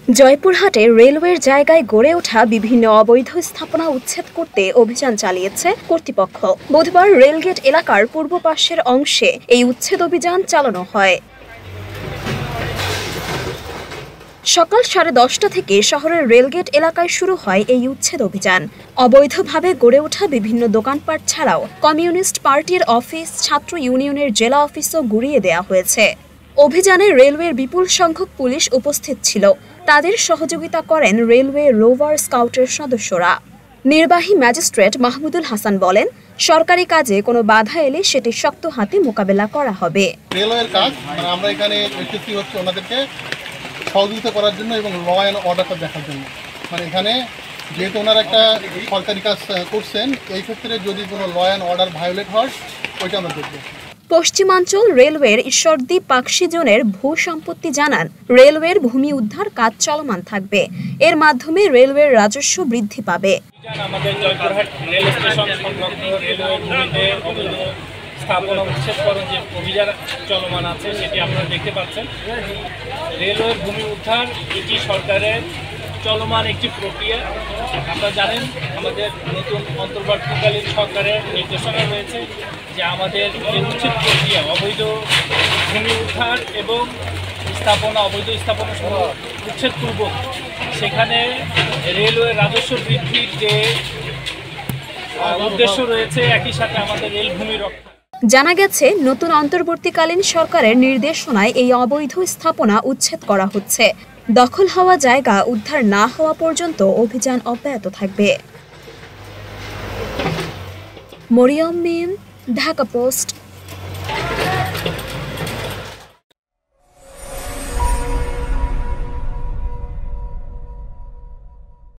জয়পুরহাটে রেলওয়ের জায়গায় গড়ে ওঠা বিভিন্ন অবৈধ স্থাপনা উচ্ছেদ করতে অভিযান চালিয়েছে কর্তৃপক্ষ। বুধবার রেলগেট এলাকার পূর্ব পাশের অংশে এই উচ্ছেদ অভিযান চালানো হয়। সকাল 10:30 থেকে শহরের রেলগেট এলাকায় শুরু হয় এই উচ্ছেদ অভিযান। অবৈধভাবে গড়ে ওঠা বিভিন্ন দোকানপাট ছাড়াও কমিউনিস্ট পার্টির অফিস, ছাত্র ইউনিয়নের জেলা অফিসও গুঁড়িয়ে দেওয়া হয়েছে। অভিযানে রেলওয়ের বিপুল সংখ্যক পুলিশ উপস্থিত ছিল। তাদের সহযোগিতা করেন রেলওয়ে রোভার স্কাউটের সদস্যরা। নির্বাহী ম্যাজিস্ট্রেট মাহমুদুল হাসান বলেন, সরকারি কাজে কোনো বাধা এলে সেটি শক্ত হাতে মোকাবেলা করা হবে। রেলওয়ের কাজ আমরা এখানে এসেছি হচ্ছে ওনাদেরকে সহযোগিতা করার জন্য এবং ল অ্যান্ড অর্ডারটা দেখার জন্য। এখানে যেহেতু ওনারা একটা সরকারি কাজ করছেন, এই ক্ষেত্রে যদি কোনো ল অ্যান্ড অর্ডার ভায়োলেট হয় ওইটা আমরা দেখব। পশ্চিমাঞ্চল রেলওয়ের ঈশ্বরদী পাকশি জোনের ভূ সম্পত্তি জানান, রেলওয়ের ভূমি উদ্ধার কাজ চলমান থাকবে। এর মাধ্যমে রেলওয়ের রাজস্ব বৃদ্ধি পাবে। আমাদের জয়পুরহাট রেল স্টেশন সংলগ্ন রেলওয়ে ভূমিতে অবৈধ স্থাপনা উচ্ছেদকরণ যে অভিযান চলমান আছে সেটি আপনারা দেখতে পাচ্ছেন। রেলওয়ের ভূমি উদ্ধার এটি সরকারের চলমান একটি প্রক্রিয়া। আপনারা জানেন আমাদের নতুন অন্তর্বর্তীকালীন সরকারের নির্দেশনা রয়েছে যে আমাদের যে উচ্ছেদ প্রক্রিয়া অবৈধ ভূমি উদ্ধার এবং অবৈধ স্থাপনা সহ উচ্ছেদপূর্বক সেখানে রেলওয়ে রাজস্ব বৃদ্ধির যে উদ্দেশ্য রয়েছে, একই সাথে আমাদের রেল ভূমি রক্ষা। জানা গেছে, নতুন অন্তর্বর্তীকালীন সরকারের নির্দেশনায় এই অবৈধ স্থাপনা উচ্ছেদ করা হচ্ছে। দখল হওয়া জায়গা উদ্ধার না হওয়া পর্যন্ত অভিযান অব্যাহত থাকবে। মরিয়ম মিম, ঢাকা পোস্ট।